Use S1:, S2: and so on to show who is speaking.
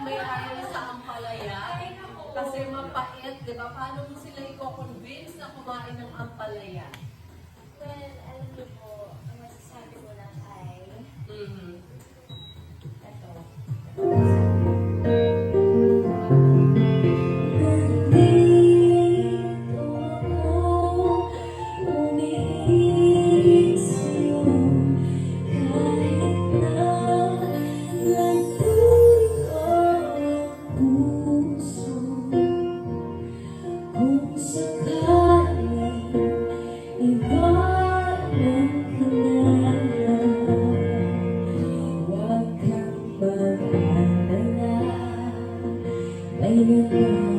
S1: may-ari sa ampalaya. Kasi mapait, di ba? Paano mo sila i-convince na kumain ng ampalaya?
S2: Well, alam niyo po, ang masasabi ko lang ay, ito. Nandito ako, umiibig sa'yo, kahit na lagay ko ang puso. Kung sakaling iwanan ka na, huwag kang mag-alala, may nagmamahal